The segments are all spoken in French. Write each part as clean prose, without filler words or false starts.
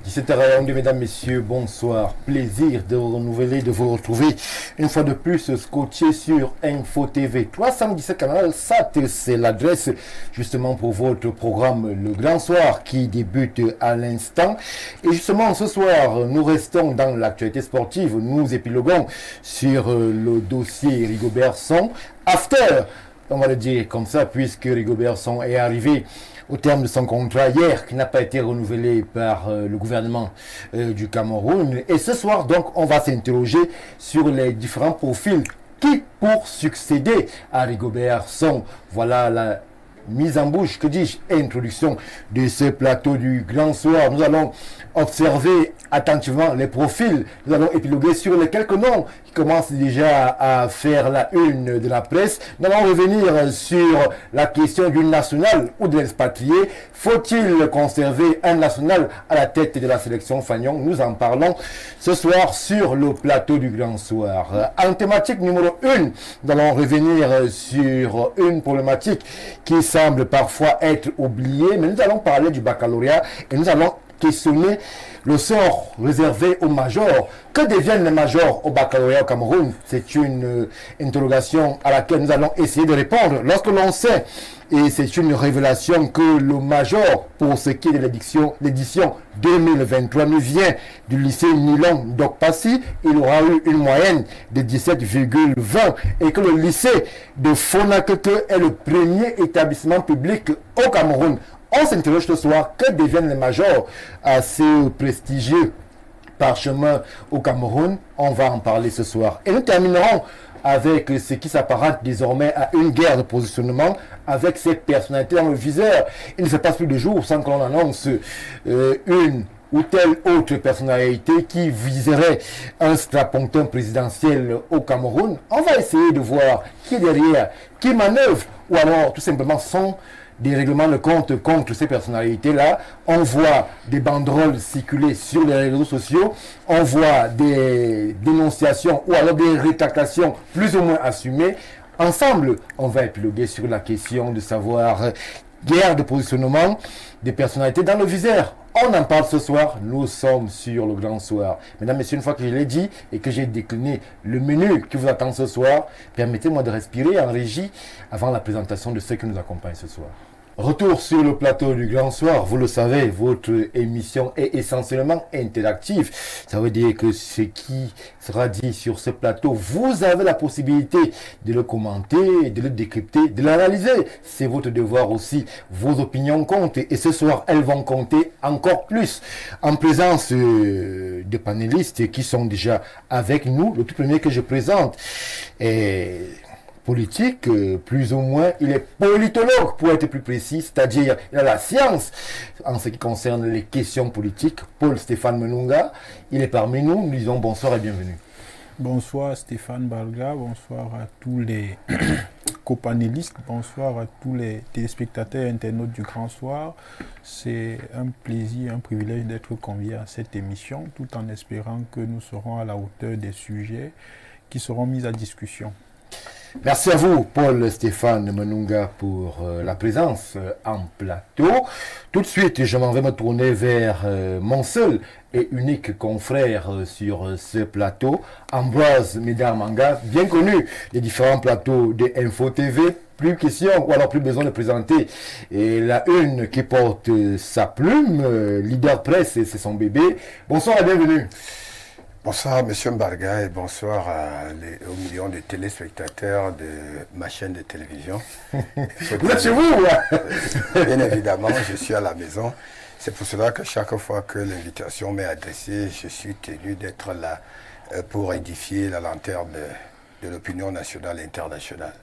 17h02, mesdames, messieurs, bonsoir. Plaisir de vous renouveler, de vous retrouver une fois de plus scotché sur Info TV. 317 canal, ça c'est l'adresse justement pour votre programme Le Grand Soir qui débute à l'instant. Et justement, ce soir, nous restons dans l'actualité sportive. Nous épiloguons sur le dossier Rigobert Song. After, on va le dire comme ça, puisque Rigobert Song est arrivé au terme de son contrat hier, qui n'a pas été renouvelé par le gouvernement du Cameroun. Et ce soir, donc, on va s'interroger sur les différents profils qui, pour succéder à Rigobert Song, voilà la mise en bouche, que dis-je, introduction de ce plateau du Grand Soir. Nous allons observer attentivement les profils. Nous allons épiloguer sur les quelques noms qui commencent déjà à faire la une de la presse. Nous allons revenir sur la question du national ou de l'expatrié. Faut-il conserver un national à la tête de la sélection Fagnon? Nous en parlons ce soir sur le plateau du Grand Soir. En thématique numéro 1, nous allons revenir sur une problématique qui semble parfois être oubliée, mais nous allons parler du baccalauréat et nous allons questionner le sort réservé aux majors. Que deviennent les majors au baccalauréat au Cameroun? C'est une interrogation à laquelle nous allons essayer de répondre. Lorsque l'on sait, et c'est une révélation, que le major, pour ce qui est de l'édition 2023, nous vient du lycée Nilon Dokpassi, il aura eu une moyenne de 17,20 et que le lycée de Fonakeke est le premier établissement public au Cameroun. On s'interroge ce soir, que deviennent les majors assez prestigieux parchemin au Cameroun? On va en parler ce soir. Et nous terminerons avec ce qui s'apparente désormais à une guerre de positionnement avec ces personnalités dans le viseur. Il ne se passe plus de jours sans que l'on annonce une ou telle autre personnalité qui viserait un strapontin présidentiel au Cameroun. On va essayer de voir qui est derrière, qui manœuvre, ou alors tout simplement sont des règlements de compte contre ces personnalités-là. On voit des banderoles circuler sur les réseaux sociaux, on voit des dénonciations ou alors des rétractations plus ou moins assumées. Ensemble, on va épiloguer sur la question de savoir guerre de positionnement des personnalités dans le viseur. On en parle ce soir, nous sommes sur le Grand Soir. Mesdames, Messieurs, une fois que je l'ai dit et que j'ai décliné le menu qui vous attend ce soir, permettez-moi de respirer en régie avant la présentation de ceux qui nous accompagnent ce soir. Retour sur le plateau du Grand Soir. Vous le savez, votre émission est essentiellement interactive. Ça veut dire que ce qui sera dit sur ce plateau, vous avez la possibilité de le commenter, de le décrypter, de l'analyser. C'est votre devoir aussi. Vos opinions comptent et ce soir, elles vont compter encore plus. En présence de panélistes qui sont déjà avec nous, le tout premier que je présente est politique, plus ou moins, il est politologue pour être plus précis, c'est-à-dire il a la science en ce qui concerne les questions politiques. Paul-Stéphane Menunga, il est parmi nous, nous disons bonsoir et bienvenue. Bonsoir Stéphane Balga, bonsoir à tous les copanélistes, bonsoir à tous les téléspectateurs et internautes du Grand Soir. C'est un plaisir, un privilège d'être convié à cette émission, tout en espérant que nous serons à la hauteur des sujets qui seront mis à discussion. Merci à vous, Paul-Stéphane Menunga, pour la présence en plateau. Tout de suite, je m'en vais me tourner vers mon seul et unique confrère sur ce plateau, Ambroise Médard-Manga, bien connu des différents plateaux de Info TV. Plus question, ou alors plus besoin de présenter. Et la une qui porte sa plume, Leader Presse, c'est son bébé. Bonsoir et bienvenue. Bonsoir M. Mbarga et bonsoir aux millions de téléspectateurs de ma chaîne de télévision. Vous êtes chez vous? Bien évidemment, je suis à la maison. C'est pour cela que chaque fois que l'invitation m'est adressée, je suis tenu d'être là pour édifier la lanterne de l'opinion nationale et internationale.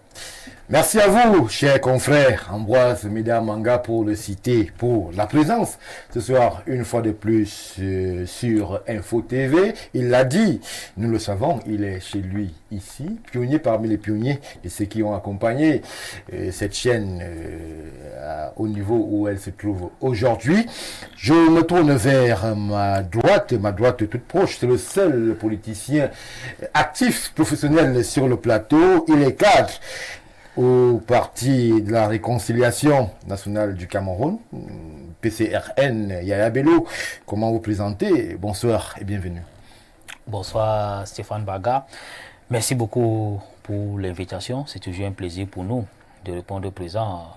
Merci à vous, chers confrères, Ambroise Médard-Manga, pour le citer, pour la présence ce soir, une fois de plus, sur Info TV. Il l'a dit, nous le savons, il est chez lui ici, pionnier parmi les pionniers de ceux qui ont accompagné cette chaîne au niveau où elle se trouve aujourd'hui. Je me tourne vers ma droite toute proche. C'est le seul politicien actif, professionnel sur le plateau. Il est cadre au Parti de la Réconciliation nationale du Cameroun, PCRN, Yaya Bello. Comment vous présentez? Bonsoir et bienvenue. Bonsoir Stéphane Baga. Merci beaucoup pour l'invitation. C'est toujours un plaisir pour nous de répondre présent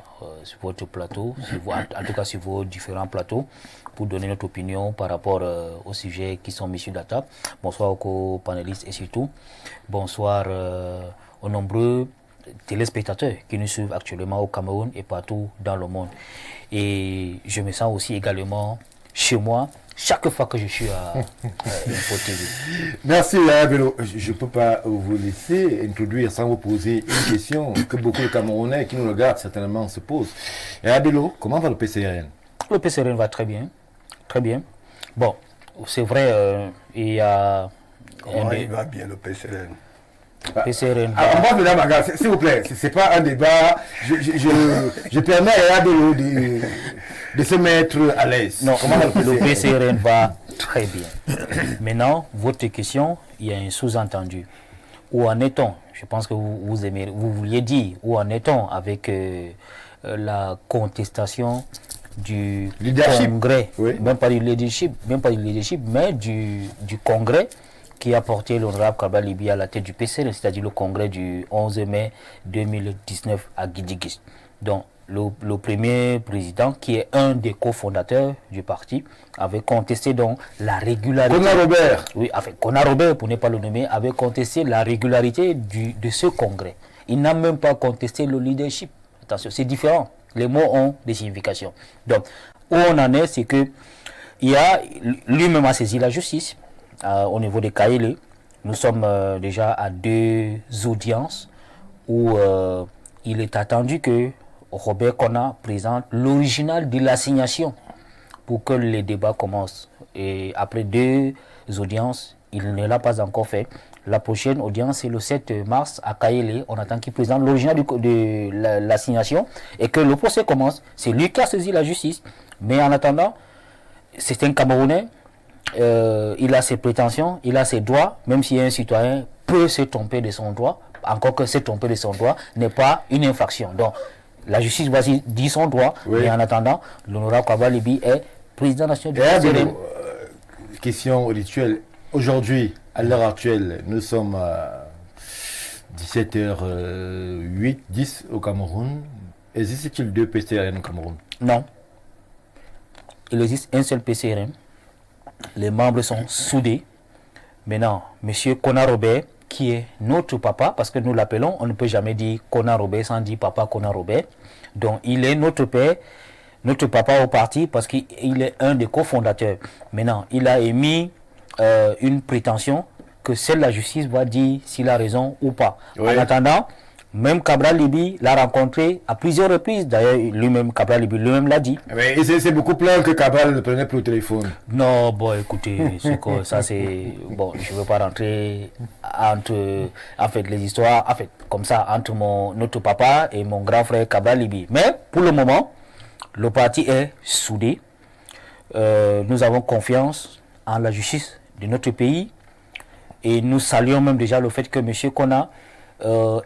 sur votre plateau, en tout cas sur vos différents plateaux, pour donner notre opinion par rapport aux sujets qui sont mis sur la table. Bonsoir aux co-panélistes et surtout, bonsoir aux nombreux téléspectateurs qui nous suivent actuellement au Cameroun et partout dans le monde. Et je me sens aussi également chez moi chaque fois que je suis à Info TV. Merci Yaya Bello. Je ne peux pas vous laisser introduire sans vous poser une question que beaucoup de Camerounais qui nous regardent certainement se posent. Yaya Bello, comment va le PCRN? Le PCRN va très bien. Très bien. Bon, c'est vrai, il y a... Comment il va bien le PCRN? PCRN. S'il vous plaît, c'est pas un débat. Je permets à Yaya Bello de se mettre à l'aise. Non, le PCRN va très bien. Maintenant, votre question, il y a un sous-entendu. Où en est-on? Je pense que vous vouliez dire où en est-on avec la contestation du congrès, oui. même pas du leadership, mais du congrès qui a porté l'honorable Kaba Libi à la tête du PCRN, c'est-à-dire le congrès du 11 mai 2019 à Guidigis. Donc, le premier président, qui est un des cofondateurs du parti, avait contesté donc la régularité. Kona Robert. Oui, enfin, Kona Robert, pour ne pas le nommer, avait contesté la régularité de ce congrès. Il n'a même pas contesté le leadership. Attention, c'est différent. Les mots ont des significations. Donc, où on en est, c'est que il a lui-même a saisi la justice au niveau des Kaélé. Nous sommes déjà à 2 audiences où il est attendu que Robert Kona présente l'original de l'assignation pour que les débats commencent. Et après 2 audiences, il ne l'a pas encore fait. La prochaine audience, c'est le 7 mars à Kaélé. On attend qu'il présente l'original de l'assignation et que le procès commence. C'est lui qui a saisi la justice. Mais en attendant, c'est un Camerounais. Il a ses prétentions, il a ses droits, même si un citoyen peut se tromper de son droit, encore que se tromper de son droit n'est pas une infraction. Donc, la justice va dire son droit, oui. Mais en attendant, l'honorable Kaba Libi est président national du PCRN. Question rituelle. Aujourd'hui, à l'heure actuelle, nous sommes à 17h08, 10 au Cameroun. Existe-t-il 2 PCRN au Cameroun? Non. Il existe un seul PCRN. Les membres sont soudés. Maintenant, M. Kona Robert, qui est notre papa, parce que nous l'appelons, on ne peut jamais dire Kona Robert sans dire papa Kona Robert. Donc, il est notre père, notre papa au parti, parce qu'il est un des cofondateurs. Maintenant, il a émis une prétention que seule la justice va dire s'il a raison ou pas. Oui. En attendant, même Cabral Libi l'a rencontré à plusieurs reprises. D'ailleurs, lui-même, Cabral Libi lui-même l'a dit. Mais c'est beaucoup plus que Cabral ne prenait plus le téléphone. Non, bon, écoutez, ça c'est... Bon, je ne veux pas rentrer entre... En fait, les histoires, en fait, comme ça, entre notre papa et mon grand frère Cabral Libi. Mais, pour le moment, le parti est soudé. Nous avons confiance en la justice de notre pays. Et nous saluons même déjà le fait que M. Kona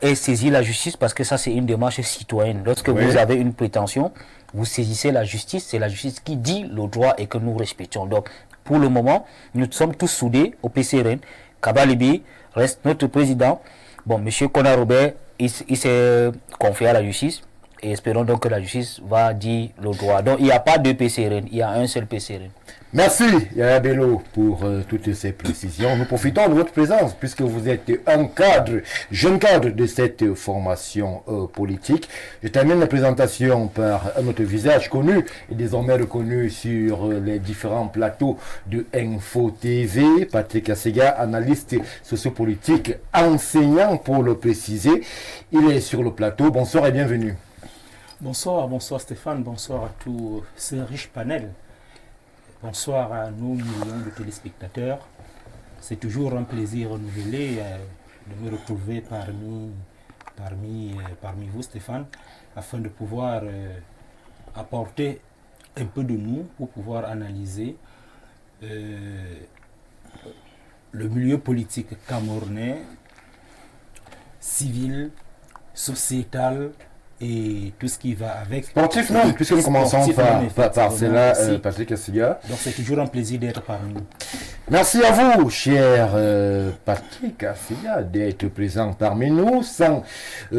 ait saisi la justice, parce que ça c'est une démarche citoyenne. Lorsque vous avez une prétention, vous saisissez la justice, c'est la justice qui dit le droit et que nous respectons. Donc pour le moment, nous sommes tous soudés au PCRN. Kaba Libi reste notre président. Bon, M. Kona Robert, il s'est confié à la justice et espérons donc que la justice va dire le droit. Donc il n'y a pas de PCRN, il y a un seul PCRN. Merci Yaya Bello pour toutes ces précisions. Nous profitons de votre présence puisque vous êtes un jeune cadre de cette formation politique. Je termine la présentation par un autre visage connu et désormais reconnu sur les différents plateaux de Info TV. Patrick Assega, analyste sociopolitique, enseignant pour le préciser. Il est sur le plateau. Bonsoir et bienvenue. Bonsoir Stéphane, bonsoir à tous ce riche panel. Bonsoir à nos millions de téléspectateurs. C'est toujours un plaisir renouvelé de me retrouver parmi vous, Stéphane, afin de pouvoir apporter un peu de nous pour pouvoir analyser le milieu politique camerounais, civil, sociétale et tout ce qui va avec. Sportif, non, puisque nous commençons par cela, Patrick Assiga. Donc c'est toujours un plaisir d'être parmi nous. Merci à vous, cher Patrick Assiga, d'être présent parmi nous. Sans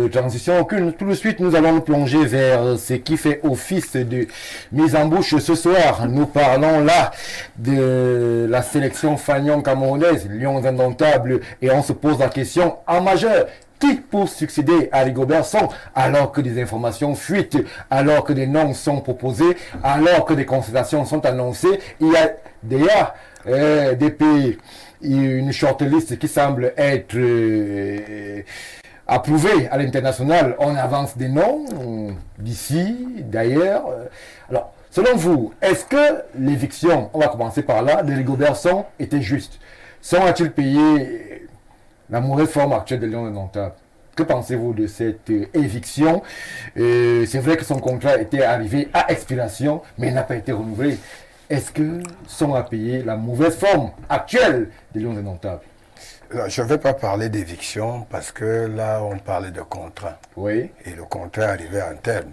transition aucune, tout de suite, nous allons nous plonger vers ce qui fait office de mise en bouche ce soir. Nous parlons là de la sélection fanion camerounaise, Lions indomptables, et on se pose la question en majeur. Qui pour succéder à Rigobert Song, alors que des informations fuitent, alors que des noms sont proposés, alors que des consultations sont annoncées, il y a déjà des pays, une shortlist qui semble être approuvée à l'international. On avance des noms d'ici, d'ailleurs. Alors, selon vous, est-ce que l'éviction, on va commencer par là, de Rigobert Song était juste? Song a-t-il payé la mauvaise forme actuelle de Lions indomptables? Que pensez-vous de cette éviction? C'est vrai que son contrat était arrivé à expiration, mais il n'a pas été renouvelé. Est-ce que Song a payé la mauvaise forme actuelle des Lions indomptables? Je ne vais pas parler d'éviction parce que là, on parlait de contrat. Oui. Et le contrat est arrivé en terme.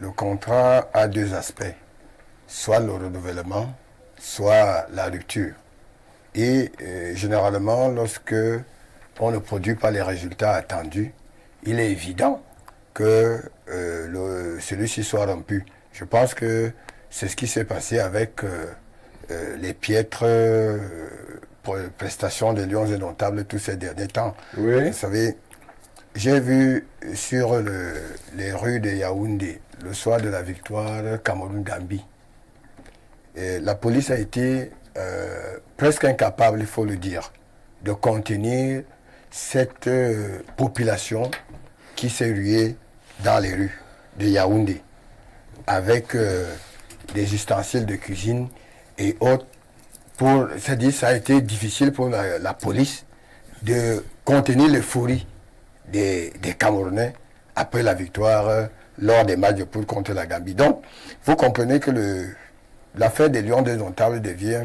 Le contrat a deux aspects. Soit le renouvellement, soit la rupture. Et généralement, lorsque on ne produit pas les résultats attendus, il est évident que celui-ci soit rompu. Je pense que c'est ce qui s'est passé avec les piètres prestations des Lions indomptables tous ces derniers temps. Oui. Vous savez, j'ai vu sur les rues de Yaoundé, le soir de la victoire Cameroun-Gambie, la police a été presque incapable, il faut le dire, de contenir cette population qui s'est ruée dans les rues de Yaoundé avec des ustensiles de cuisine et autres. C'est-à-dire ça a été difficile pour la police de contenir l'euphorie des Camerounais après la victoire lors des matchs de poule contre la Gambie. Donc, vous comprenez que l'affaire des Lions indomptables devient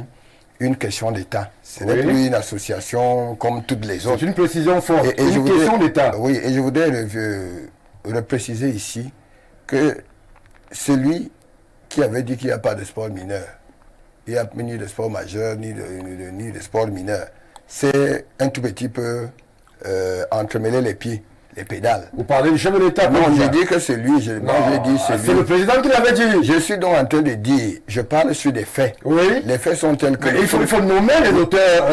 une question d'État. Ce n'est plus une association comme toutes les autres. C'est une précision forte, une question d'État. Oui, et je voudrais le préciser ici que celui qui avait dit qu'il n'y a pas de sport mineur, il n'y a ni de sport majeur, ni de sport mineur, c'est un tout petit peu entremêler les pieds, les pédales. Vous parlez du chef de l'État? Non, j'ai dit que c'est lui. J'ai dit c'est lui. C'est le président qui l'avait dit. Je suis donc en train de dire, je parle sur des faits. Oui. Les faits sont tels que... Mais il faut nommer les auteurs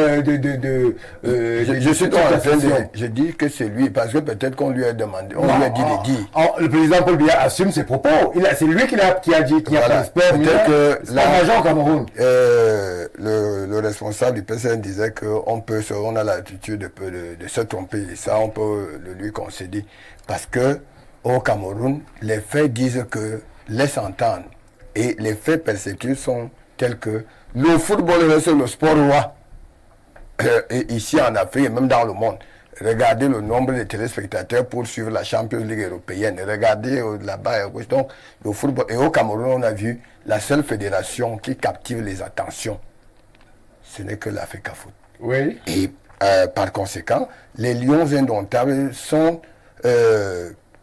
je suis donc en train de... Je dis que c'est lui, parce que peut-être qu'on lui a demandé, on lui a dit de dire. Le président Paul Biya assume ses propos. C'est lui qui a dit qu'il n'y a pas de sport. Peut-être que majeur au Cameroun. Le responsable du PCN disait qu'on a l'attitude de se tromper. Et ça, on peut le lui concéder. Parce que au Cameroun, les faits disent que, laisse entendre, et les faits perceptibles sont tels que le football reste le sport roi. Et ici en Afrique et même dans le monde. Regardez le nombre de téléspectateurs pour suivre la Champions League européenne. Regardez là-bas à gauche. Donc, le football. Et au Cameroun, on a vu la seule fédération qui captive les attentions. Ce n'est que l'Africa Foot. Oui. Et par conséquent, les Lions indomptables sont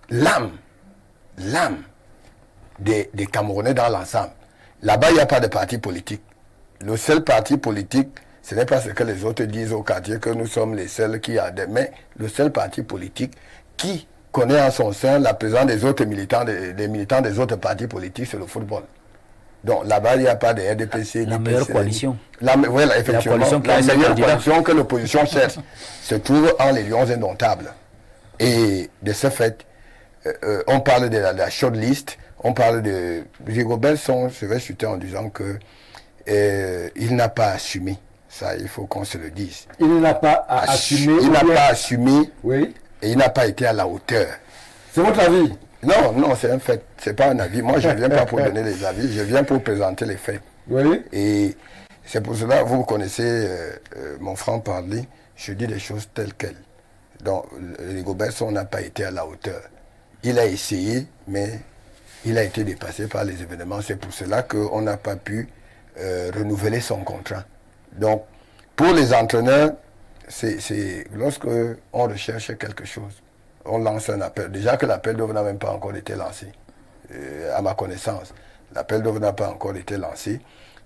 l'âme des Camerounais dans l'ensemble. Là-bas, il n'y a pas de parti politique. Le seul parti politique, ce n'est pas ce que les autres disent au quartier, que nous sommes les seuls qui adhèrent, mais le seul parti politique qui connaît en son sein la présence des autres militants, des militants des autres partis politiques, c'est le football. Donc là-bas, il n'y a pas de RDPC. La meilleure coalition. Oui, effectivement. La meilleure coalition que l'opposition cherche se trouve en les Lions indomptables. Et de ce fait, on parle de la shortlist, on parle de Rigobert Song, je vais chuter en disant que il n'a pas assumé. Ça, il faut qu'on se le dise. Il n'a pas assumé. Il n'a pas assumé. Oui. Et il n'a pas été à la hauteur. C'est votre avis? Non, c'est un fait. C'est pas un avis. Moi, je ne viens pas pour donner les avis, je viens pour présenter les faits. Oui. Et c'est pour cela, vous connaissez mon franc-parler, je dis des choses telles quelles. Donc, Rigobert Song n'a pas été à la hauteur. Il a essayé, mais il a été dépassé par les événements. C'est pour cela qu'on n'a pas pu renouveler son contrat. Donc, pour les entraîneurs, c'est lorsque on recherche quelque chose, on lance un appel. Déjà que l'appel d'offres n'a même pas encore été lancé, à ma connaissance. L'appel d'offres n'a pas encore été lancé.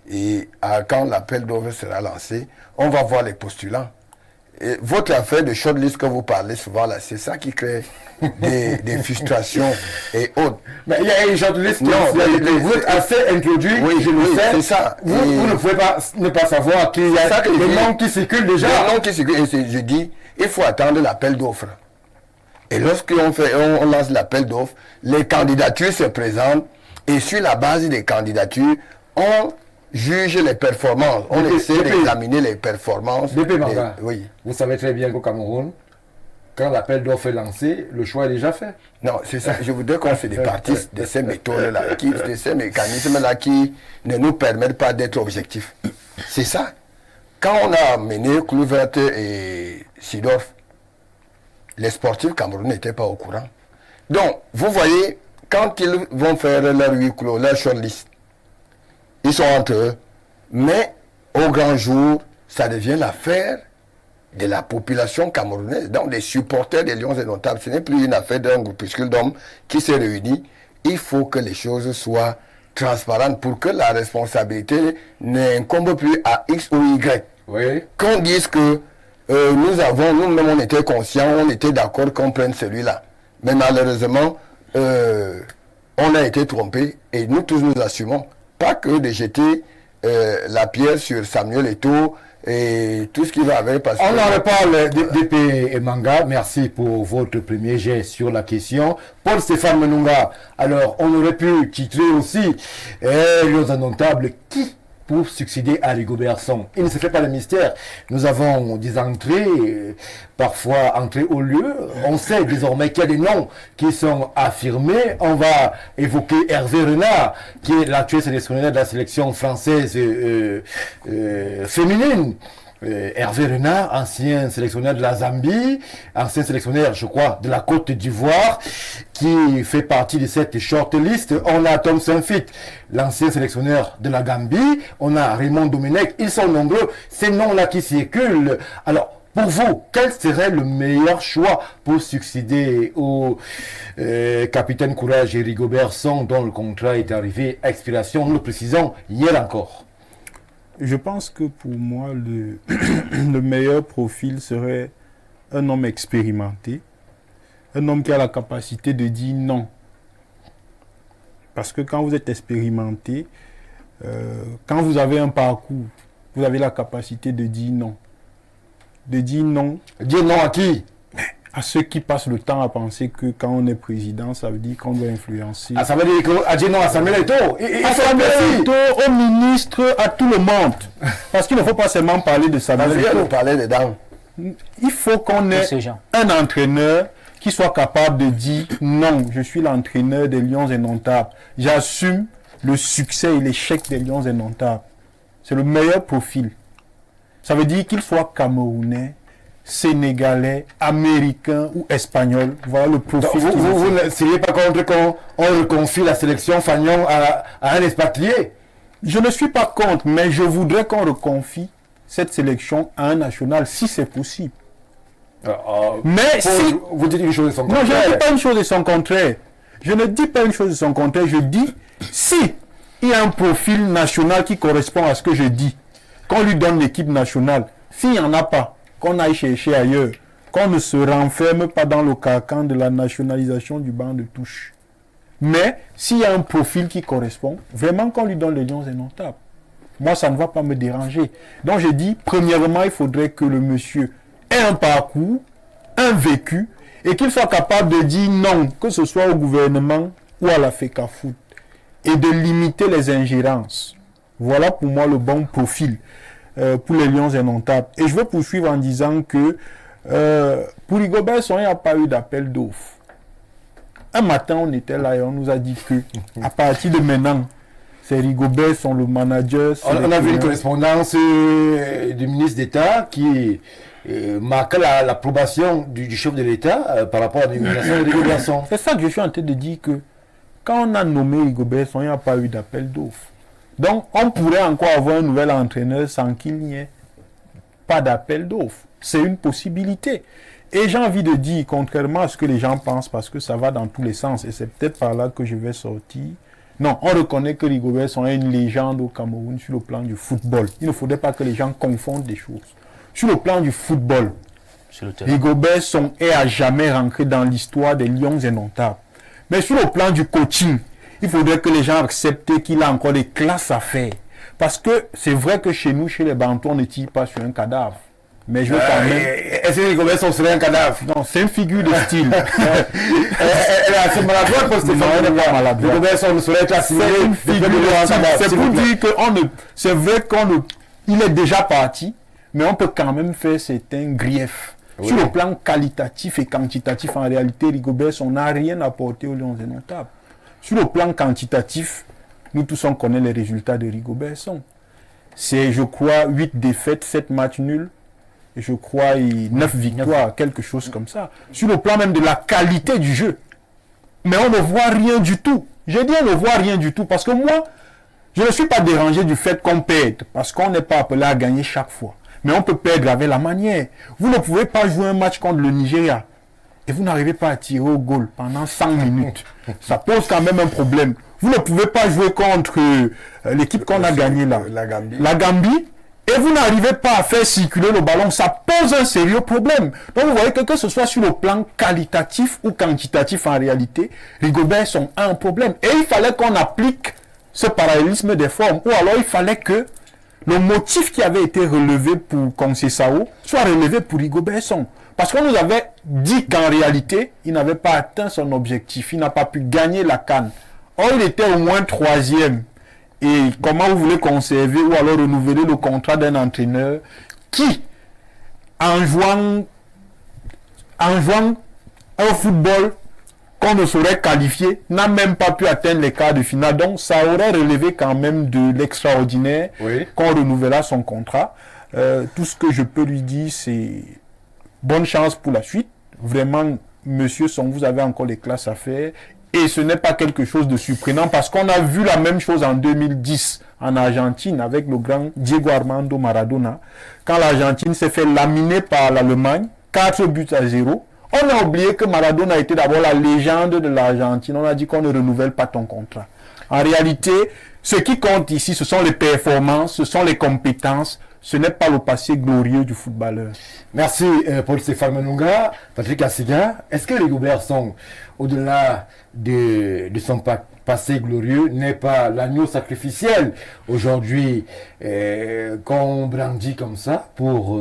Et quand l'appel d'offres sera lancé, on va voir les postulants. Et votre affaire de shortlist que vous parlez souvent là, c'est ça qui crée des frustrations et autres. Mais il y a une shortlist qui vous êtes assez introduit, oui, je le sais. c'est ça. Vous ne pouvez pas ne pas savoir qu'il y a des noms qui circulent déjà. Des noms qui circulent. Et je dis, il faut attendre l'appel d'offres. Et lorsqu'on lance l'appel d'offres, les candidatures se présentent et sur la base des candidatures, on juge les performances. On essaie d'examiner les performances. Oui. Vous savez très bien qu'au Cameroun, quand l'appel d'offres est lancé, le choix est déjà fait. Non, c'est ça. Je voudrais qu'on se départisse de ces méthodes-là, de ces mécanismes-là qui ne nous permettent pas d'être objectifs. C'est ça. Quand on a mené Kluivert et Seedorf, les sportifs camerounais n'étaient pas au courant. Donc, vous voyez, quand ils vont faire leur huis clos, leur shortlist, ils sont entre eux. Mais au grand jour, ça devient l'affaire de la population camerounaise, donc des supporters des Lions Indomptables. Ce n'est plus une affaire d'un groupuscule d'hommes qui se réunit. Il faut que les choses soient transparentes pour que la responsabilité n'incombe plus à X ou Y. Oui. Qu'on dise que nous-mêmes on était conscients, on était d'accord qu'on prenne celui-là. Mais malheureusement, on a été trompés et nous tous nous assumons. Pas que de jeter la pierre sur Samuel Eto'o et tout ce qui va avec. Parce on en reparle d'P et Manga. Merci pour votre premier jet sur la question. Paul-Stéphane Menunga. Alors, on aurait pu titrer aussi Lions Indomptables qui pour succéder à Rigobert Song. Il ne se fait pas le mystère. Nous avons des entrées, parfois entrées au lieu. On sait désormais qu'il y a des noms qui sont affirmés. On va évoquer Hervé Renard, qui est l'actuel sélectionneur de la sélection française féminine. Hervé Renard, ancien sélectionneur de la Zambie, ancien sélectionneur, je crois, de la Côte d'Ivoire, qui fait partie de cette shortlist. On a Tom Saint-Fit, l'ancien sélectionneur de la Gambie. On a Raymond Domenech. Ils sont nombreux, ces noms-là qui circulent. Alors, pour vous, quel serait le meilleur choix pour succéder au capitaine Courage et Rigobert Song, dont le contrat est arrivé à expiration, nous le précisons, hier encore? Je pense que pour moi, le meilleur profil serait un homme expérimenté, un homme qui a la capacité de dire non. Parce que quand vous êtes expérimenté, quand vous avez un parcours, vous avez la capacité de dire non. De dire non. Dire non à qui? À ceux qui passent le temps à penser que quand on est président, ça veut dire qu'on doit influencer. Ah, ça veut dire qu'à dire non à Samuel Eto'o. À Samuel Eto'o, au ministre, à tout le monde. Parce qu'il ne faut pas seulement parler de Samuel Eto'o. Nous parler dedans. Il faut qu'on ait un entraîneur qui soit capable de dire non, je suis l'entraîneur des Lions Indomptables. J'assume le succès et l'échec des Lions Indomptables. C'est le meilleur profil. Ça veut dire qu'il soit camerounais, sénégalais, américain ou espagnol. Voilà le profil. Donc, vous ne seriez pas contre qu'on confie la sélection Fagnon à un expatrié? Je ne suis pas contre, mais je voudrais qu'on reconfie cette sélection à un national si c'est possible. Mais si... Vous dites une chose de son contraire. Non, je ne dis pas une chose de son contraire. Je ne dis pas une chose de son contraire. Je dis, si il y a un profil national qui correspond à ce que je dis, qu'on lui donne l'équipe nationale. S'il n'y en a pas, qu'on aille chercher ailleurs, qu'on ne se renferme pas dans le carcan de la nationalisation du banc de touche. Mais s'il y a un profil qui correspond, vraiment qu'on lui donne les Lions Indomptables. Moi, ça ne va pas me déranger. Donc je dis, premièrement, il faudrait que le monsieur ait un parcours, un vécu, et qu'il soit capable de dire non, que ce soit au gouvernement ou à la FECAFOOT, et de limiter les ingérences. Voilà pour moi le bon profil pour les Lions Indomptables. Et je veux poursuivre en disant que pour Rigobert Song, il n'y a pas eu d'appel d'offres. Un matin, on était là et on nous a dit que à partir de maintenant, c'est Rigobert Song le manager. On a vu une correspondance du ministre d'État qui marquait l'approbation du chef de l'État par rapport à l'élimination de Rigobert Song. C'est ça que je suis en train de dire, que quand on a nommé Rigobert Song, il n'y a pas eu d'appel d'offres. Donc, on pourrait encore avoir un nouvel entraîneur sans qu'il n'y ait pas d'appel d'offres. C'est une possibilité. Et j'ai envie de dire, contrairement à ce que les gens pensent, parce que ça va dans tous les sens, et c'est peut-être par là que je vais sortir. Non, on reconnaît que Rigobert Song est une légende au Cameroun sur le plan du football. Il ne faudrait pas que les gens confondent des choses. Sur le plan du football, Rigobert Song est à jamais rentré dans l'histoire des Lions indomptables. Mais sur le plan du coaching, il faudrait que les gens acceptent qu'il a encore des classes à faire. Parce que c'est vrai que chez nous, chez les Bantous, on ne tire pas sur un cadavre. Mais je veux quand même... Est-ce que Rigobert Song serait un cadavre? Non, c'est une figure de style. Elle est assez maladroite parce que Rigobert Song serait classifié. C'est une figure de style. C'est pour dire que c'est vrai qu'il est déjà parti, mais on peut quand même faire certains griefs. Oui. Sur le plan qualitatif et quantitatif, en réalité, Rigobert Song n'a rien apporté aux Lions indomptables. Sur le plan quantitatif, nous tous on connaît les résultats de Rigobert Song. C'est, je crois, 8 défaites, 7 matchs nuls. Je crois 9 victoires, quelque chose comme ça. Sur le plan même de la qualité du jeu. Mais on ne voit rien du tout. J'ai dit on ne voit rien du tout parce que moi, je ne suis pas dérangé du fait qu'on perde. Parce qu'on n'est pas appelé à gagner chaque fois. Mais on peut perdre avec la manière. Vous ne pouvez pas jouer un match contre le Nigeria et vous n'arrivez pas à tirer au goal pendant 100 minutes. Ça pose quand même un problème. Vous ne pouvez pas jouer contre l'équipe qu'on a gagnée là. La Gambie. Et vous n'arrivez pas à faire circuler le ballon, ça pose un sérieux problème. Donc vous voyez que ce soit sur le plan qualitatif ou quantitatif en réalité, Rigobert Song a un problème. Et il fallait qu'on applique ce parallélisme des formes. Ou alors il fallait que le motif qui avait été relevé pour Conceição soit relevé pour Rigobert Song. Parce qu'on nous avait dit qu'en réalité, il n'avait pas atteint son objectif. Il n'a pas pu gagner la CAN. Or, il était au moins 3e. Et comment vous voulez conserver ou alors renouveler le contrat d'un entraîneur qui, en jouant un football qu'on ne saurait qualifier, n'a même pas pu atteindre les quarts de finale. Donc, ça aurait relevé quand même de l'extraordinaire qu'on renouvela son contrat. Tout ce que je peux lui dire, c'est bonne chance pour la suite. Vraiment, monsieur Song, vous avez encore les classes à faire. Et ce n'est pas quelque chose de surprenant parce qu'on a vu la même chose en 2010 en Argentine avec le grand Diego Armando Maradona. Quand l'Argentine s'est fait laminer par l'Allemagne, 4-0. On a oublié que Maradona était d'abord la légende de l'Argentine. On a dit qu'on ne renouvelle pas ton contrat. En réalité, ce qui compte ici, ce sont les performances, ce sont les compétences. Ce n'est pas le passé glorieux du footballeur. Merci Paul-Stéphane Menunga. Patrick Assiga, est-ce que Rigobert Song, au-delà de son passé glorieux, n'est pas l'agneau sacrificiel aujourd'hui qu'on brandit comme ça pour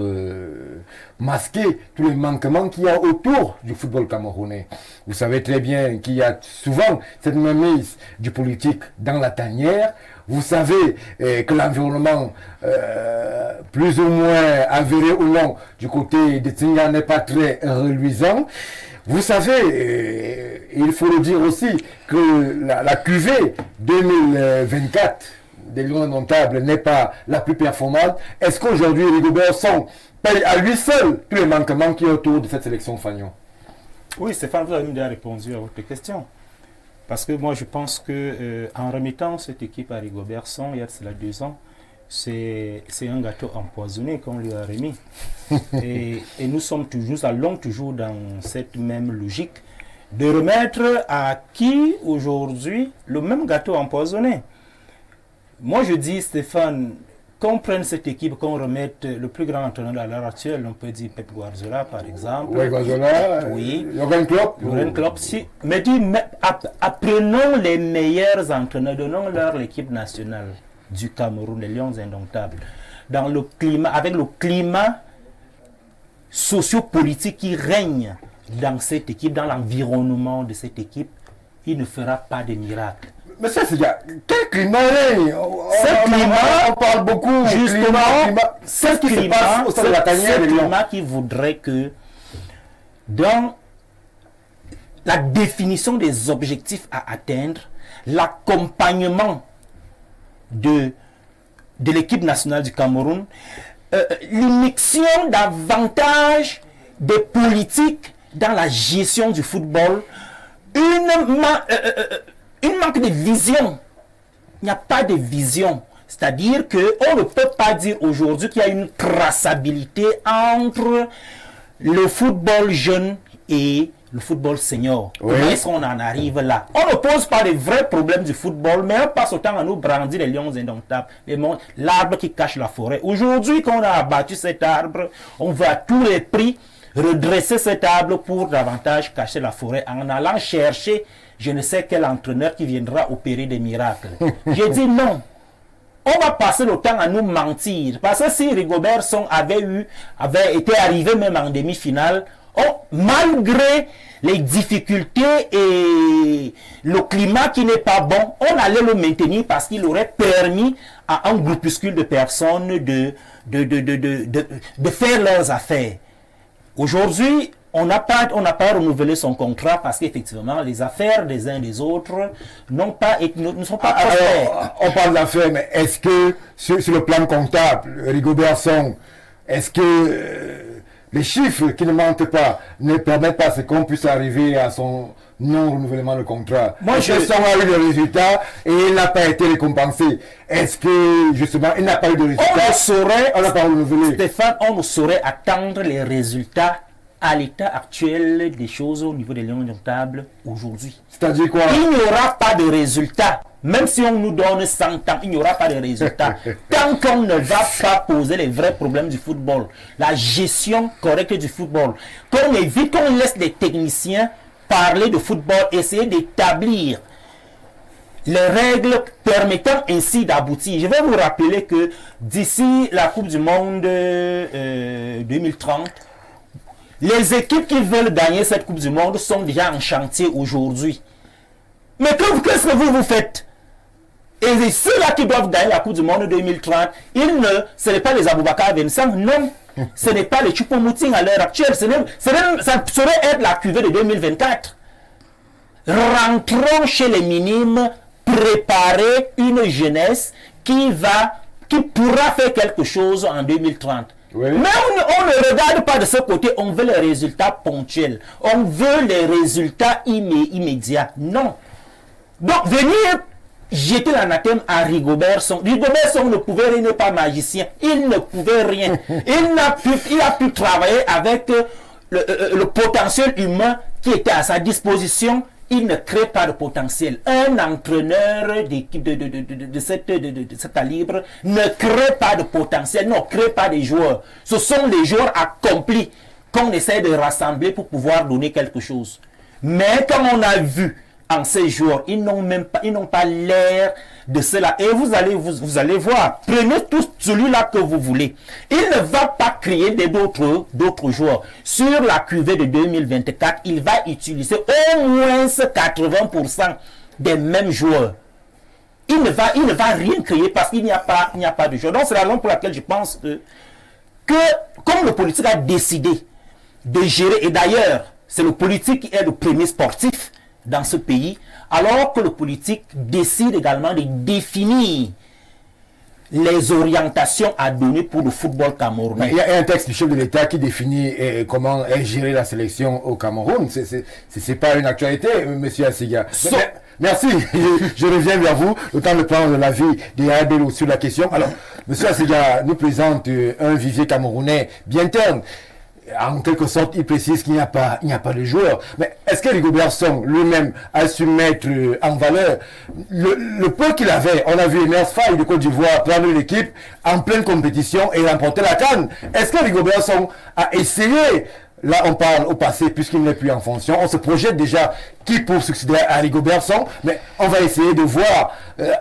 masquer tous les manquements qu'il y a autour du football camerounais? Vous savez très bien qu'il y a souvent cette mainmise du politique dans la tanière. Vous savez que l'environnement, plus ou moins avéré ou non, du côté de Tinga n'est pas très reluisant. Vous savez, il faut le dire aussi, que la QV 2024 des Lions indomptables n'est pas la plus performante. Est-ce qu'aujourd'hui, Rigobert Song paye à lui seul tous les manquements qui est autour de cette sélection Fagnon? Oui, Stéphane, vous avez déjà répondu à votre question. Parce que moi, je pense que en remettant cette équipe à Rigobert Song, il y a cela 2 ans, c'est un gâteau empoisonné qu'on lui a remis. et nous allons toujours dans cette même logique de remettre à qui aujourd'hui le même gâteau empoisonné. Moi, je dis, Stéphane, qu'on prenne cette équipe, qu'on remette le plus grand entraîneur à l'heure actuelle, on peut dire Pep Guardiola par exemple. Oui, Guardiola, oui. Jürgen Klopp. Jürgen Klopp, si. Mais dis, apprenons les meilleurs entraîneurs, donnons-leur l'équipe nationale du Cameroun, les Lions indomptables. Dans le climat, avec le climat sociopolitique qui règne dans cette équipe, dans l'environnement de cette équipe, il ne fera pas de miracle. Mais ça, c'est bien. Quel climat règne? On parle beaucoup. Justement, c'est ce qui se passe au sein de la tanière des Lions. Climat qui voudrait que, dans la définition des objectifs à atteindre, l'accompagnement de l'équipe nationale du Cameroun, l'immixtion davantage des politiques dans la gestion du football, une manque de vision. Il n'y a pas de vision. C'est-à-dire qu'on ne peut pas dire aujourd'hui qu'il y a une traçabilité entre le football jeune et le football senior. Oui. Comment est-ce qu'on en arrive là? On ne pose pas les vrais problèmes du football, mais on passe autant à nous brandir les lions indomptables, l'arbre qui cache la forêt. Aujourd'hui, quand on a abattu cet arbre, on va à tous les prix redresser cet arbre pour davantage cacher la forêt en allant chercher je ne sais quel entraîneur qui viendra opérer des miracles. J'ai dit non. On va passer le temps à nous mentir. Parce que si Rigobert Song avait été arrivé même en demi-finale, malgré les difficultés et le climat qui n'est pas bon, on allait le maintenir parce qu'il aurait permis à un groupuscule de personnes de faire leurs affaires. Aujourd'hui, on n'a pas renouvelé son contrat parce qu'effectivement, les affaires des uns des autres ne sont pas prospères. Alors, on parle d'affaires, mais est-ce que sur le plan comptable, Rigobert Song, est-ce que les chiffres qui ne mentent pas ne permettent pas qu'on puisse arriver à son non-renouvellement de contrat? Moi, Song a eu le résultat et il n'a pas été récompensé. Est-ce que, justement, il n'a pas eu de résultat? On n'a pas renouvelé. Stéphane, on ne saurait attendre les résultats à l'état actuel des choses au niveau des lions indomptables aujourd'hui. C'est-à-dire quoi? Il n'y aura pas de résultats. Même si on nous donne 100 ans, il n'y aura pas de résultats. Tant qu'on ne va pas poser les vrais problèmes du football, la gestion correcte du football, qu'on évite, qu'on laisse les techniciens parler de football, essayer d'établir les règles permettant ainsi d'aboutir. Je vais vous rappeler que d'ici la Coupe du Monde 2030, les équipes qui veulent gagner cette Coupe du Monde sont déjà en chantier aujourd'hui. Mais qu'est-ce que vous faites? Et ceux-là qui doivent gagner la Coupe du Monde 2030, ce n'est pas les Aboubakar Vincent, non. Ce n'est pas les Choupo-Moting à l'heure actuelle. Ça saurait être la cuvée de 2024. Rentrons chez les minimes, préparer une jeunesse qui pourra faire quelque chose en 2030. Oui. Mais on ne regarde pas de ce côté, on veut les résultats ponctuels. On veut les résultats immédiats. Non. Donc, venir jeter l'anathème à Rigobert Song. Rigobert Song ne pouvait rien, il n'est pas magicien. Il ne pouvait rien. Il a pu travailler avec le potentiel humain qui était à sa disposition. Il ne crée pas de potentiel. Un entraîneur d'équipe de cet calibre ne crée pas de potentiel, ne crée pas des joueurs. Ce sont les joueurs accomplis qu'on essaie de rassembler pour pouvoir donner quelque chose. Mais comme on a vu en ces joueurs, ils n'ont pas l'air de cela. Et vous allez voir, prenez tout celui-là que vous voulez. Il ne va pas créer d'autres joueurs. Sur la cuvée de 2024, il va utiliser au moins 80% des mêmes joueurs. Il ne va rien créer parce qu'il n'y a pas de joueurs. Donc c'est la raison pour laquelle je pense que comme le politique a décidé de gérer, et d'ailleurs, c'est le politique qui est le premier sportif dans ce pays, alors que le politique décide également de définir les orientations à donner pour le football camerounais. Il y a un texte du chef de l'État qui définit comment est gérée la sélection au Cameroun. C'est pas une actualité, monsieur Asiga. Merci. Je reviens vers vous, le temps de prendre l'avis de Yaya sur la question. Alors, monsieur Asiga nous présente un vivier camerounais bien terne. En quelque sorte, il précise qu'il n'y a pas de joueurs. Mais est-ce que Rigobert Song lui-même a su mettre en valeur le peu qu'il avait? On a vu Emers Faye de Côte d'Ivoire prendre l'équipe en pleine compétition et remporter la CAN. Est-ce que Rigobert Song a essayé? Là, on parle au passé puisqu'il n'est plus en fonction. On se projette déjà qui pour succéder à Rigobert Song, mais on va essayer de voir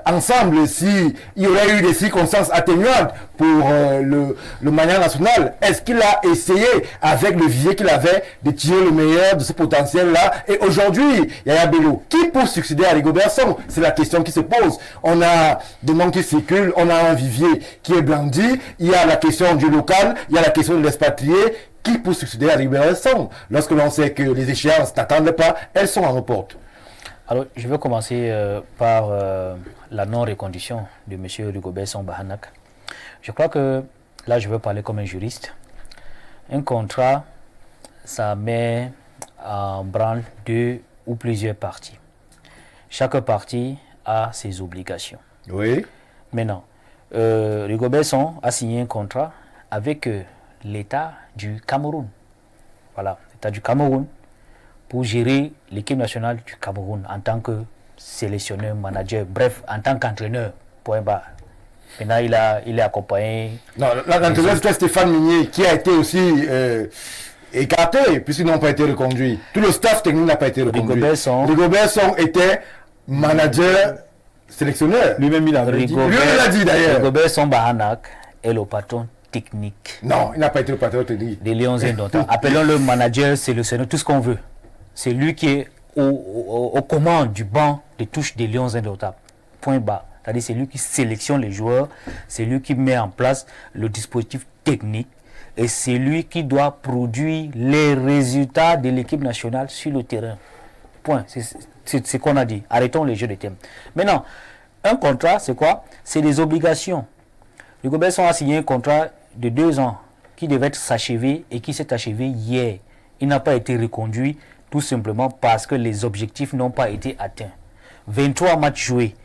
ensemble s'il y aurait eu des circonstances atténuantes pour le manière national. Est-ce qu'il a essayé, avec le vivier qu'il avait, de tirer le meilleur de ce potentiel-là? Et aujourd'hui, Yaya Bello, qui pour succéder à Rigobert Song? C'est la question qui se pose. On a des noms qui circulent, on a un vivier qui est blandi, il y a la question du local, il y a la question de l'expatrié. Qui peut succéder à Rigobert Song lorsque l'on sait que les échéances n'attendent pas, elles sont en report? Alors, je vais commencer par la non-reconduction de M. Rigobert Song Bahanak. Je crois que, là, je vais parler comme un juriste. Un contrat, ça met en branle deux ou plusieurs parties. Chaque partie a ses obligations. Oui. Maintenant, Rigobert Song a signé un contrat avec l'État du Cameroun. voilà, l'État du Cameroun, pour gérer l'équipe nationale du Cameroun en tant que sélectionneur, manager, bref, en tant qu'entraîneur, point barre. Maintenant, il est accompagné. Non, l'entraîneur, c'était Stéphane Minier, qui a été aussi écarté, puisqu'ils n'ont pas été reconduits. Tout le staff technique n'a pas été reconduit. Rigobert Song était manager, sélectionneur. Lui-même, il avait dit. Lui-même, il a dit d'ailleurs. Rigobert Song Bahanak est le patron technique. Non, il n'a pas été le patron technique. Des Lions Indomptables. Appelons-le manager, sélectionneur, tout ce qu'on veut. C'est lui qui est aux commandes du banc de touche des Lions Indomptables. Point bas. C'est-à-dire c'est lui qui sélectionne les joueurs, c'est lui qui met en place le dispositif technique et c'est lui qui doit produire les résultats de l'équipe nationale sur le terrain. Point. C'est ce qu'on a dit. Arrêtons les jeux de thème. Maintenant, un contrat, c'est quoi? C'est des obligations. Rigobert Song a signé un contrat de 2 ans qui devait s'achever et qui s'est achevé hier. Il n'a pas été reconduit tout simplement parce que les objectifs n'ont pas été atteints. 23 matchs joués.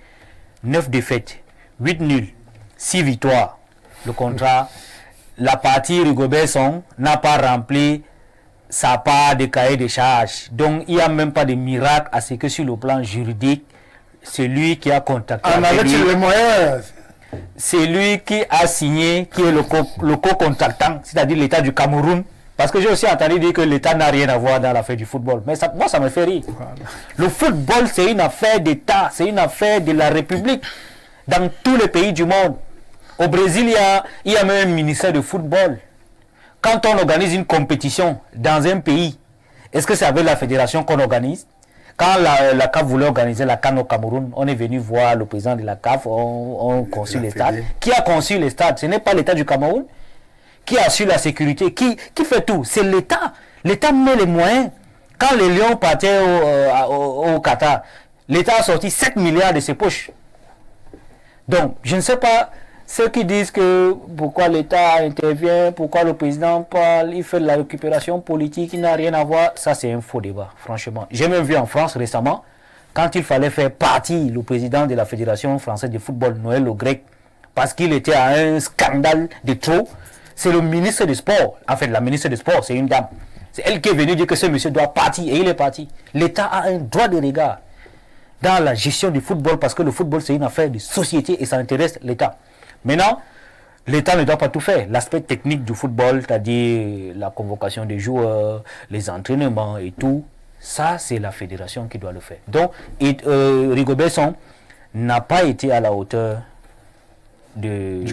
9 défaites, 8 nuls, 6 victoires. Le contrat, la partie Rigobert Song n'a pas rempli sa part de cahier de charges. Donc, il n'y a même pas de miracle à ce que sur le plan juridique, c'est lui qui a contacté. C'est lui qui a signé, qui est le co-contactant, c'est-à-dire l'État du Cameroun. Parce que j'ai aussi entendu dire que l'État n'a rien à voir dans l'affaire du football. Mais ça, moi, ça me fait rire. Voilà. Le football, c'est une affaire d'État, c'est une affaire de la République. Dans tous les pays du monde. Au Brésil, il y a même un ministère de football. Quand on organise une compétition dans un pays, est-ce que c'est avec la fédération qu'on organise? Quand la CAF voulait organiser la CAN au Cameroun, on est venu voir le président de la CAF, on conçut les stades. Qui a conçu les stades? Ce n'est pas l'État du Cameroun. Qui assure la sécurité, qui fait tout? C'est l'État. L'État met les moyens. Quand les Lions partaient au Qatar, l'État a sorti 7 milliards de ses poches. Donc, je ne sais pas, ceux qui disent que pourquoi l'État intervient, pourquoi le président parle, il fait de la récupération politique, il n'a rien à voir, ça c'est un faux débat, franchement. J'ai même vu en France récemment, quand il fallait faire partie le président de la Fédération française de football, Noël Le Grec, parce qu'il était à un scandale de trop. C'est le ministre des Sports, en fait la ministre des Sports, c'est une dame. C'est elle qui est venue dire que ce monsieur doit partir et il est parti. L'État a un droit de regard dans la gestion du football parce que le football c'est une affaire de société et ça intéresse l'État. Maintenant, l'État ne doit pas tout faire. L'aspect technique du football, c'est-à-dire la convocation des joueurs, les entraînements et tout, ça c'est la fédération qui doit le faire. Donc, Rigobert Song n'a pas été à la hauteur du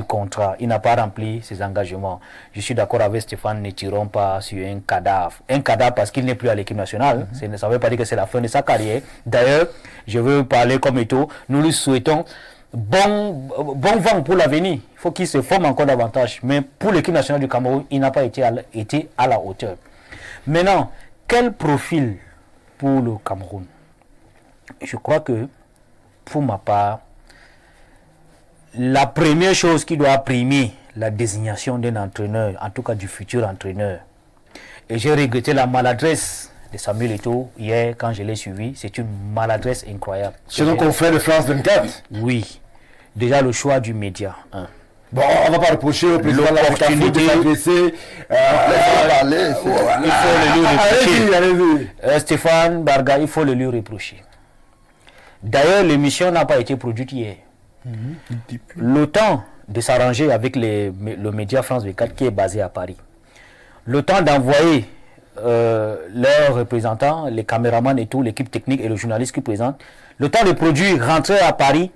contrat. Il n'a pas rempli ses engagements. Je suis d'accord avec Stéphane, ne tirons pas sur un cadavre. Un cadavre parce qu'il n'est plus à l'équipe nationale. Ça ne veut pas dire que c'est la fin de sa carrière. D'ailleurs, je veux parler comme Eto'o. Nous lui souhaitons bon vent pour l'avenir. Il faut qu'il se forme encore davantage. Mais pour l'équipe nationale du Cameroun, il n'a pas été à la hauteur. Maintenant, quel profil pour le Cameroun? Je crois que, pour ma part, la première chose qui doit primer la désignation d'un entraîneur, en tout cas du futur entraîneur, et j'ai regretté la maladresse de Samuel Eto'o hier quand je l'ai suivi, c'est une maladresse incroyable. C'est nos confrères de France 24. Oui, déjà le choix du média. Hein. Bon, on ne va pas reprocher au président de s'adresser. Il faut le lui reprocher. Stéphane Barga, il faut le lui reprocher. D'ailleurs, l'émission n'a pas été produite hier. Le temps de s'arranger avec le média France 24 qui est basé à Paris. Le temps d'envoyer leurs représentants, les caméramans et tout, l'équipe technique et le journaliste qui présente. Le temps de produire, rentrer à Paris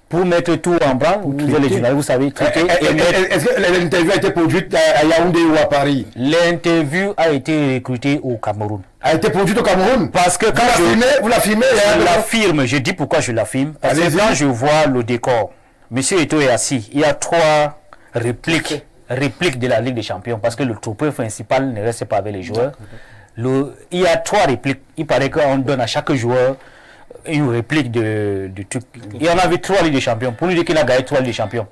pour mettre tout en branle. Vous les journalistes, vous savez, traiter. Est-ce que l'interview a été produite à Yaoundé ou à Paris? L'interview a été recrutée au Cameroun. A été produite au Cameroun? Parce que quand vous l'affirmez, je l'affirme, je dis pourquoi je l'affirme. Parce que quand je vois le décor, Monsieur Eto'o est assis, il y a 3 répliques de la Ligue des Champions, parce que le trophée principal ne reste pas avec les joueurs. Il y a 3 répliques. Il paraît qu'on donne à chaque joueur une réplique du truc. Il y en avait 3 Ligues des Champions. Pour lui dire qu'il a gagné 3 Ligues des Champions.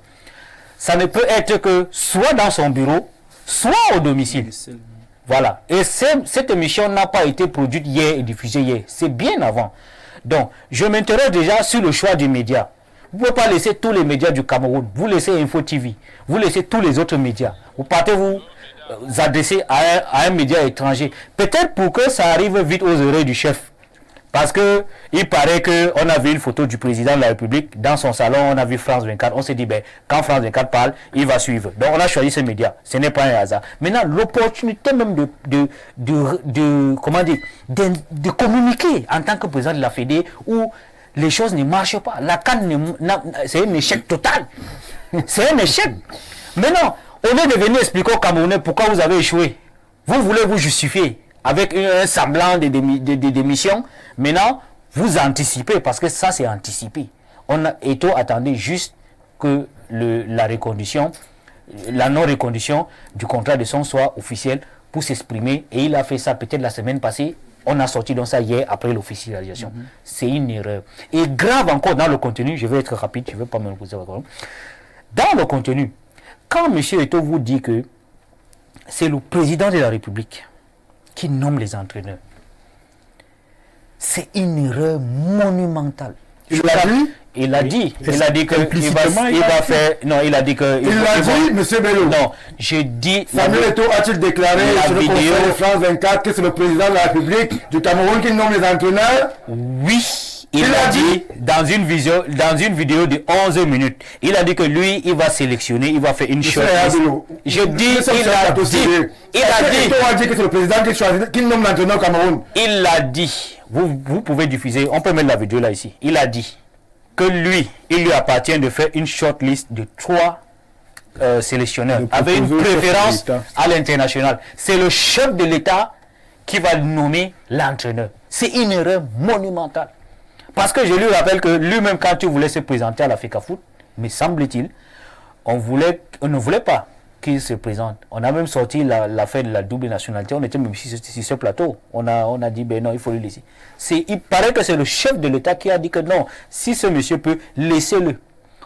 Ça ne peut être que soit dans son bureau, soit au domicile. Voilà. Et cette émission n'a pas été produite hier et diffusée hier. C'est bien avant. Donc, je m'intéresse déjà sur le choix du média. Vous ne pouvez pas laisser tous les médias du Cameroun. Vous laissez Info TV. Vous laissez tous les autres médias. vous partez vous adresser à un média étranger. Peut-être pour que ça arrive vite aux oreilles du chef. Parce que il paraît qu'on a vu une photo du président de la République dans son salon, on a vu France 24, on s'est dit, ben, quand France 24 parle, il va suivre. Donc on a choisi ce média, ce n'est pas un hasard. Maintenant, l'opportunité même de communiquer en tant que président de la Fédé où les choses ne marchent pas. La CAN, c'est un échec total. C'est un échec. Maintenant, au lieu de venir expliquer aux Camerounais pourquoi vous avez échoué, vous voulez vous justifier avec un semblant de démission. Maintenant, vous anticipez, parce que ça c'est anticipé. Eto'o attendait juste que la non-reconduction du contrat de son soit officielle pour s'exprimer, et il a fait ça peut-être la semaine passée. On a sorti donc ça hier après l'officialisation. C'est une erreur. Et grave encore dans le contenu, je vais être rapide, je ne vais pas me reposer. Dans le contenu, quand M. Eto'o vous dit que c'est le président de la République qui nomme les entraîneurs, c'est une erreur monumentale. Il l'a dit. Il a dit qu'il va faire. Non, il a dit que. Il l'a dit, M. Bello. Non, je dis. Samuel Eto'o a-t-il déclaré sur le conseil de France 24 que c'est le président de la République du Cameroun qui nomme les entraîneurs? Oui. Il a dit dans une vidéo de 11 minutes, il a dit que lui, il va sélectionner, il va faire une chose. Je dis, il a dit que c'est le président qui nomme l'entraîneur au Cameroun. Il l'a dit. Vous pouvez diffuser, on peut mettre la vidéo là ici. Il a dit que lui, il lui appartient de faire une shortlist de 3 sélectionneurs avec une préférence à l'international. C'est le chef de l'État qui va nommer l'entraîneur. C'est une erreur monumentale. Parce que je lui rappelle que lui-même, quand il voulait se présenter à l'Africa Foot, me semble-t-il, on ne voulait pas qu'il se présente. On a même sorti l'affaire de la double nationalité. On était même sur ce plateau. On a dit, ben non, il faut le laisser. Il paraît que c'est le chef de l'État qui a dit que non, si ce monsieur peut, laissez-le.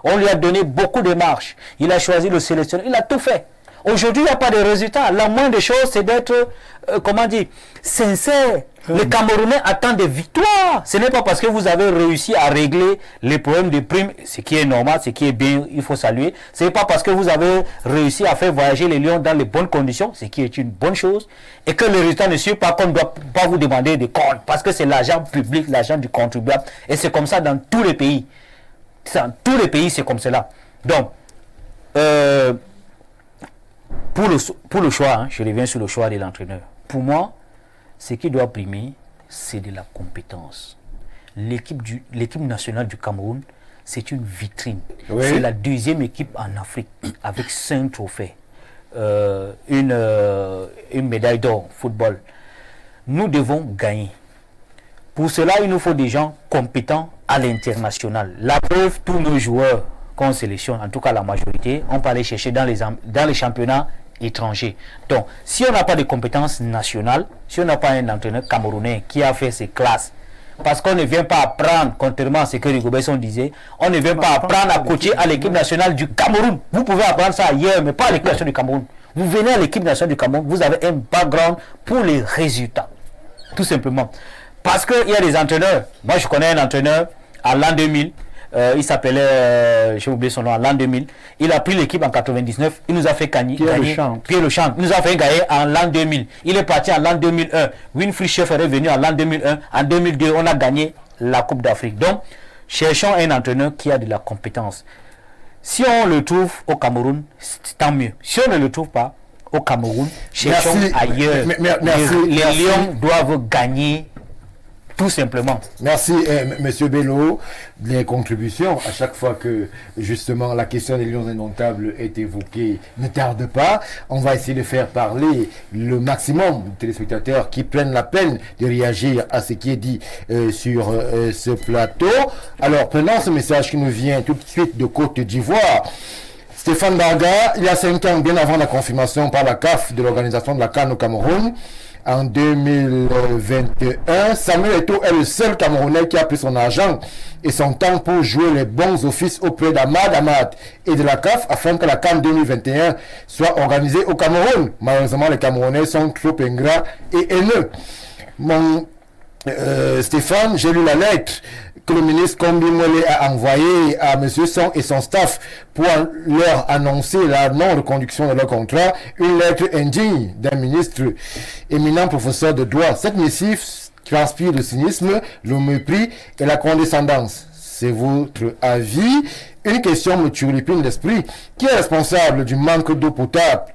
On lui a donné beaucoup de marches. Il a choisi le sélectionneur. Il a tout fait. Aujourd'hui, il n'y a pas de résultat. La moindre des choses, c'est d'être, sincère. Les Camerounais attendent des victoires. Ce n'est pas parce que vous avez réussi à régler les problèmes de primes, ce qui est normal, ce qui est bien, il faut saluer. Ce n'est pas parce que vous avez réussi à faire voyager les lions dans les bonnes conditions, ce qui est une bonne chose, et que le résultat ne suit pas qu'on ne doit pas vous demander des comptes, parce que c'est l'argent public, l'argent du contribuable. Et c'est comme ça dans tous les pays. Dans tous les pays, c'est comme cela. Donc, pour le choix, je reviens sur le choix de l'entraîneur. Pour moi, ce qui doit primer, c'est de la compétence. L'équipe nationale du Cameroun, c'est une vitrine. Oui. C'est la deuxième équipe en Afrique avec 5 trophées. Une médaille d'or football. Nous devons gagner. Pour cela, il nous faut des gens compétents à l'international. La preuve, tous nos joueurs qu'on sélectionne, en tout cas la majorité, on peut aller chercher dans les championnats étrangers. Donc, si on n'a pas de compétences nationales, si on n'a pas un entraîneur camerounais qui a fait ses classes, parce qu'on ne vient pas apprendre, contrairement à ce que Rigo Besson disait, on ne vient pas apprendre à coacher à l'équipe nationale du Cameroun. Vous pouvez apprendre ça ailleurs, mais pas à l'équipe nationale du Cameroun. Vous venez à l'équipe nationale du Cameroun, vous avez un background pour les résultats. Tout simplement. Parce qu'il y a des entraîneurs. Moi, je connais un entraîneur à l'an 2000. Il s'appelait, j'ai oublié son nom, en l'an 2000. Il a pris l'équipe en 99. Il nous a fait gagner. Pierre Lechamp. Il nous a fait gagner en l'an 2000. Il est parti en l'an 2001. Winfried Chef est revenu en l'an 2001. En 2002, on a gagné la Coupe d'Afrique. Donc, cherchons un entraîneur qui a de la compétence. Si on le trouve au Cameroun, tant mieux. Si on ne le trouve pas au Cameroun, cherchons ailleurs. Les Lions doivent gagner. Tout simplement. Merci, Monsieur Bello. Les contributions, à chaque fois que justement la question des Lions indomptables est évoquée, ne tarde pas. On va essayer de faire parler le maximum de téléspectateurs qui prennent la peine de réagir à ce qui est dit sur ce plateau. Alors, prenons ce message qui nous vient tout de suite de Côte d'Ivoire. Stéphane Barga, il y a 5 ans, bien avant la confirmation par la CAF de l'organisation de la CAN au Cameroun, en 2021, Samuel Eto'o est le seul Camerounais qui a pris son argent et son temps pour jouer les bons offices auprès d'Ahmad Ahmad et de la CAF afin que la CAN 2021 soit organisée au Cameroun. Malheureusement, les Camerounais sont trop ingrats et haineux. Mon Stéphane, j'ai lu la lettre que le ministre Kombimole a envoyée à M. Son et son staff pour leur annoncer la non-reconduction de leur contrat, une lettre indigne d'un ministre éminent professeur de droit. Cette missive transpire le cynisme, le mépris et la condescendance. C'est votre avis? Une question me turlupine l'esprit. Qui est responsable du manque d'eau potable,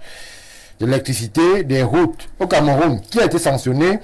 de l'électricité, des routes au Cameroun? Qui a été sanctionné